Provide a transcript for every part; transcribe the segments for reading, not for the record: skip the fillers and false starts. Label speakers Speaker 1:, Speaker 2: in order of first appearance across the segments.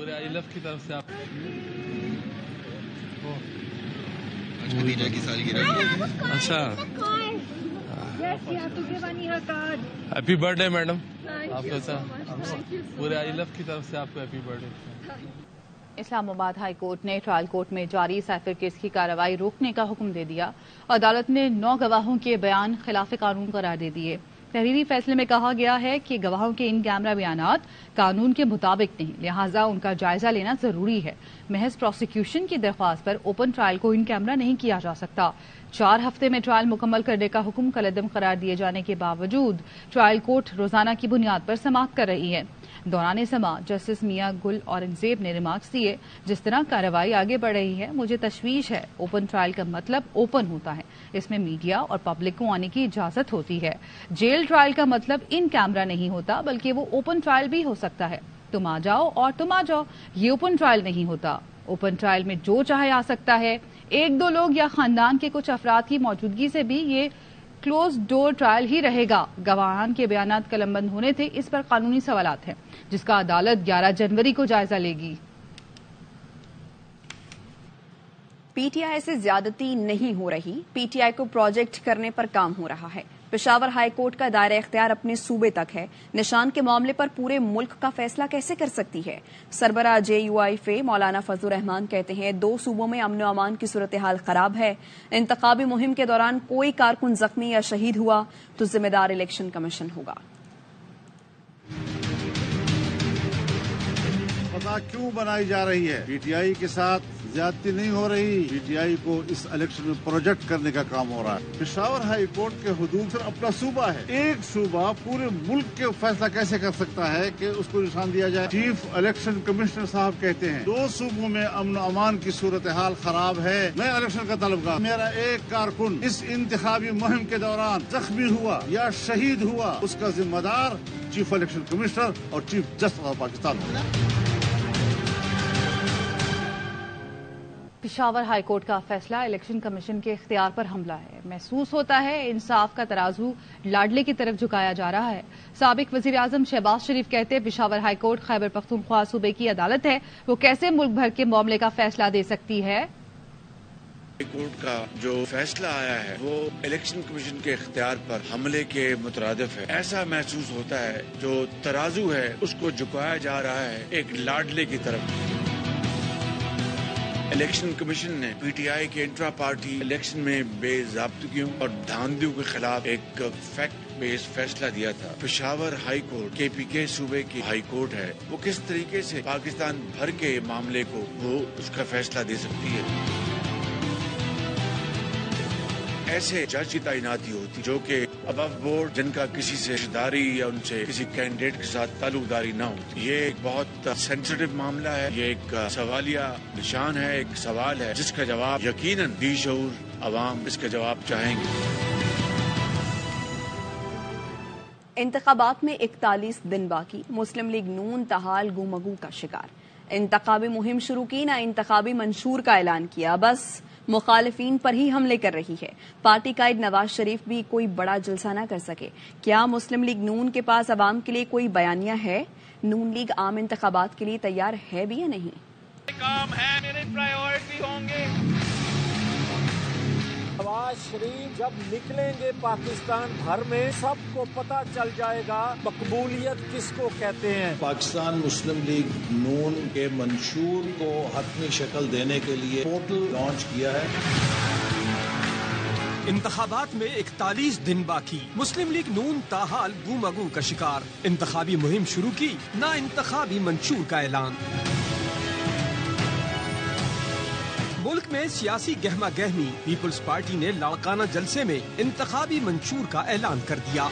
Speaker 1: پورے ILF کی طرف سے آپ
Speaker 2: خدیجہ کی سالگرہ.
Speaker 1: اچھا ہیپی برتھ ڈے میڈم. آپ کو پورے ILF کی طرف سے آپ کو happy birth day.
Speaker 3: Islamabad high court نے ٹرائل کورٹ میں جاری سائفر کیس کی کارروائی روکنے کا حکم دے دیا. عدالت نے 9 گواہوں کے بیان خلاف قانون قرار دے دیے. تحریری فیصلے میں کہا گیا ہے کہ گواہوں کے ان کیمرہ بیانات قانون کے مطابق نہیں، لہٰذا ان کا جائزہ لینا ضروری ہے. محض پروسیکیوشن کی درخواست پر اوپن ٹرائل کو ان کیمرہ نہیں کیا جا سکتا. 4 ہفتے میں ٹرائل مکمل کرنے کا حکم کالعدم قرار دیے جانے کے باوجود ٹرائل کورٹ روزانہ کی بنیاد پر سماعت کر رہی ہے. دوران سماعت جسٹس میاں گل اورنگزیب نے ریمارکس دیے، جس طرح کارروائی آگے بڑھ رہی ہے مجھے تشویش ہے. اوپن ٹرائل کا مطلب اوپن ہوتا ہے، اس میں میڈیا اور پبلک کو آنے کی اجازت ہوتی ہے. جیل ٹرائل کا مطلب ان کیمرہ نہیں ہوتا بلکہ وہ اوپن ٹرائل بھی ہو سکتا ہے. تم آ جاؤ اور تم آ جاؤ، یہ اوپن ٹرائل نہیں ہوتا. اوپن ٹرائل میں جو چاہے آ سکتا ہے. 1-2 لوگ یا خاندان کے کچھ افراد کی موجودگی سے بھی یہ کلوز ڈور ٹرائل ہی رہے گا. گواہان کے بیانات قلم بند ہونے تھے، اس پر قانونی سوالات ہیں جس کا عدالت 11 جنوری کو جائزہ لے گی.
Speaker 4: پی ٹی آئی سے زیادتی نہیں ہو رہی، پی ٹی آئی کو پروجیکٹ کرنے پر کام ہو رہا ہے. پشاور ہائی کورٹ کا دائرہ اختیار اپنے صوبے تک ہے. نشان کے معاملے پر پورے ملک کا فیصلہ کیسے کر سکتی ہے؟ سربراہ JUI مولانا فضل الرحمان کہتے ہیں 2 صوبوں میں امن و امان کی صورتحال خراب ہے. انتخابی مہم کے دوران کوئی کارکن زخمی یا شہید ہوا تو ذمہ دار الیکشن کمیشن ہوگا.
Speaker 5: پتہ کیوں بنائی جا رہی ہے؟ پی ٹی آئی کے ساتھ زیادتی نہیں ہو رہی. پی ٹی آئی کو اس الیکشن میں پروجیکٹ کرنے کا کام ہو رہا ہے. پشاور ہائی کورٹ کے حدود پر اپنا صوبہ ہے. ایک صوبہ پورے ملک کے فیصلہ کیسے کر سکتا ہے کہ اس کو نشان دیا جائے؟ چیف الیکشن کمشنر صاحب کہتے ہیں 2 صوبوں میں امن و امان کی صورتحال خراب ہے. میں الیکشن کا طلبگار، میرا ایک کارکن اس انتخابی مہم کے دوران زخمی ہوا یا شہید ہوا، اس کا ذمہ دار چیف الیکشن کمشنر اور چیف جسٹس آف پاکستان ہوگا.
Speaker 3: پشاور ہائی کورٹ کا فیصلہ الیکشن کمیشن کے اختیار پر حملہ ہے. محسوس ہوتا ہے انصاف کا ترازو لاڈلے کی طرف جھکایا جا رہا ہے. سابق وزیر اعظم شہباز شریف کہتے ہیں پشاور ہائی کورٹ خیبر پختونخوا صوبے کی عدالت ہے، وہ کیسے ملک بھر کے معاملے کا فیصلہ دے سکتی ہے.
Speaker 6: ہائی کورٹ کا جو فیصلہ آیا ہے وہ الیکشن کمیشن کے اختیار پر حملے کے مترادف ہے. ایسا محسوس ہوتا ہے جو ترازو ہے اس کو جھکایا جا رہا ہے ایک لاڈلے کی طرف. الیکشن کمیشن نے پی ٹی آئی کے انٹرا پارٹی الیکشن میں بے ضابطگیوں اور دھاندلیوں کے خلاف ایک فیکٹ بیس فیصلہ دیا تھا. پشاور ہائی کورٹ KPK صوبے کی ہائی کورٹ ہے، وہ کس طریقے سے پاکستان بھر کے معاملے کو وہ اس کا فیصلہ دے سکتی ہے. ایسے جج کی تعیناتی ہوتی جو کہ ابو بورڈ، جن کا کسی سے رشتہ داری یا ان سے کسی کینڈیڈیٹ کے ساتھ تعلق داری نہ ہوتی. یہ ایک بہت سینسٹیو معاملہ ہے، یہ ایک سوالیہ نشان ہے، ایک سوال ہے جس کا جواب یقیناً بے شعور عوام اس کا جواب چاہیں گے.
Speaker 4: انتخابات میں 41 دن باقی، مسلم لیگ نون تاحال گومگو کا شکار. انتخابی مہم شروع کی، نہ انتخابی منشور کا اعلان کیا، بس مخالفین پر ہی حملے کر رہی ہے. پارٹی قائد نواز شریف بھی کوئی بڑا جلسہ نہ کر سکے. کیا مسلم لیگ نون کے پاس عوام کے لیے کوئی بیانیہ ہے؟ نون لیگ عام انتخابات کے لیے تیار ہے بھی یا نہیں؟
Speaker 7: کام ہے، میرے پرائیورٹی ہوں گے.
Speaker 8: نواز شریف جب نکلیں گے پاکستان بھر میں سب کو پتہ چل جائے گا مقبولیت کس کو کہتے ہیں.
Speaker 9: پاکستان مسلم لیگ نون کے منشور کو حتمی شکل دینے کے لیے پورٹل لانچ کیا ہے.
Speaker 10: انتخابات میں 41 دن باقی، مسلم لیگ نون تاحال گومگو کا شکار. انتخابی مہم شروع کی، نہ انتخابی منشور کا اعلان. ملک میں سیاسی گہما گہمی، پیپلز پارٹی نے لاڑکانہ جلسے میں انتخابی منشور کا اعلان کر دیا.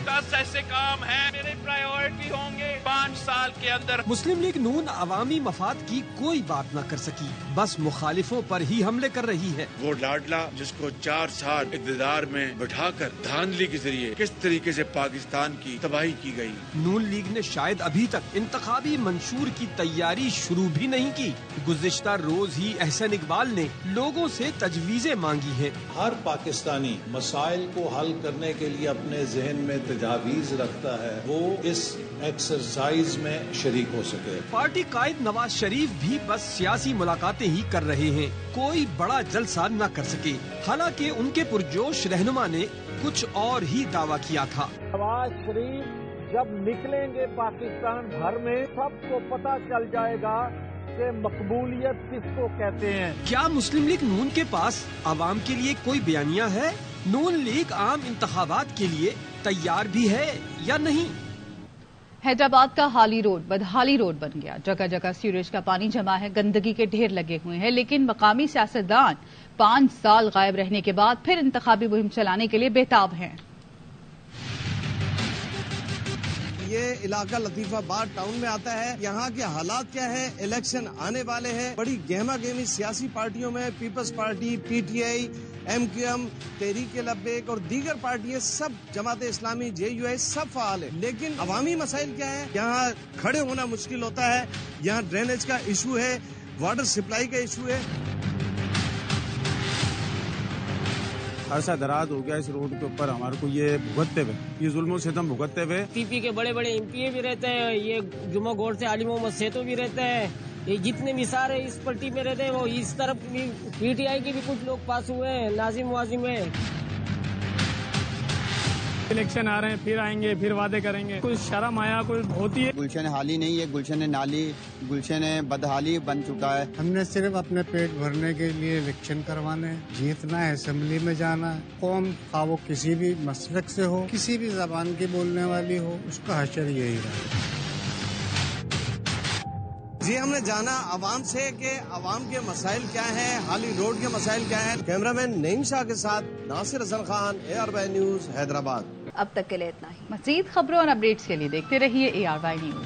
Speaker 7: 10 ایسے کام ہیں میرے پرائیورٹی ہوں گے 5 سال کے اندر.
Speaker 10: مسلم لیگ نون عوامی مفاد کی کوئی بات نہ کر سکی، بس مخالفوں پر ہی حملے کر رہی ہے.
Speaker 6: وہ لاڈلا جس کو 4 سال اقتدار میں بٹھا کر دھاندلی کے ذریعے کس طریقے سے پاکستان کی تباہی کی گئی.
Speaker 10: نون لیگ نے شاید ابھی تک انتخابی منشور کی تیاری شروع بھی نہیں کی. گزشتہ روز ہی احسن اقبال نے لوگوں سے تجویزیں مانگی ہیں.
Speaker 9: ہر پاکستانی مسائل کو حل کرنے کے لیے اپنے ذہن میں تجاویز رکھتا ہے، وہ اس ایکسرسائز ایکٹیویٹیز میں شریک ہو سکے۔
Speaker 11: پارٹی قائد نواز شریف بھی بس سیاسی ملاقاتیں ہی کر رہے ہیں، کوئی بڑا جلسہ نہ کر سکے، حالانکہ ان کے پرجوش رہنما نے کچھ اور ہی دعویٰ کیا تھا۔
Speaker 8: نواز شریف جب نکلیں گے پاکستان بھر میں سب کو پتہ چل جائے گا کہ مقبولیت کس کو کہتے ہیں۔
Speaker 11: کیا مسلم لیگ نون کے پاس عوام کے لیے کوئی بیانیہ ہے؟ نون لیگ عام انتخابات کے لیے تیار بھی ہے یا نہیں؟
Speaker 3: حیدرآباد کا حالی روڈ بدحالی روڈ بن گیا، جگہ جگہ سیوریج کا پانی جمع ہے، گندگی کے ڈھیر لگے ہوئے ہیں، لیکن مقامی سیاستدان 5 سال غائب رہنے کے بعد پھر انتخابی مہم چلانے کے لیے بےتاب ہیں۔
Speaker 12: یہ علاقہ لطیف آباد ٹاؤن میں آتا ہے، یہاں کے حالات کیا ہے؟ الیکشن آنے والے ہیں، بڑی گہما گہمی سیاسی پارٹیوں میں Peoples Party, P T I, M Q M, Tehreek Labbaik اور دیگر پارٹیاں سب، جماعت اسلامی، جے یو آئی سب فعال ہیں، لیکن عوامی مسائل کیا ہے؟ یہاں کھڑے ہونا مشکل ہوتا ہے، یہاں ڈرینیج کا ایشو ہے، واٹر سپلائی کا ایشو ہے۔
Speaker 13: عرصہ دراز ہو گیا اس روڈ کے اوپر ہمارے کو یہ بھگتتے ہوئے، یہ ظلم و ستم بھگتتے ہوئے۔
Speaker 14: پی پی کے بڑے بڑے ایم پی بھی رہتے ہیں، یہ جمعہ گوڑ سے علی محمد سیتو بھی رہتے ہیں، یہ جتنے مثال ہے اس پلٹی میں رہتے ہیں، وہ اس طرف بھی پی ٹی آئی کے بھی کچھ لوگ پاس ہوئے ہیں، ناظم واظم ہے۔
Speaker 15: الیکشن آ رہے ہیں، پھر آئیں گے، پھر وعدے کریں گے، کچھ شرم آیا کچھ ہوتی ہے۔
Speaker 16: گلشن حالی نہیں ہے، گلشن نالی، گلشن بدحالی بن چکا ہے۔
Speaker 17: ہم نے صرف اپنے پیٹ بھرنے کے لیے الیکشن کروانے، جیتنا ہے، اسمبلی میں جانا ہے، قوم خواہ وہ کسی بھی مسلک سے ہو، کسی بھی زبان کی بولنے والی ہو، اس کا حشر یہی رہا۔
Speaker 12: جی ہم نے جانا عوام سے کہ عوام کے مسائل کیا ہیں، حالی روڈ کے مسائل کیا ہیں۔ کیمرہ مین نعیم شاہ کے ساتھ ناصر حسن خان، ARY نیوز حیدرآباد۔
Speaker 4: اب تک کے لیے اتنا ہی،
Speaker 3: مزید خبروں اور اپڈیٹس کے لیے دیکھتے رہیے ARY نیوز۔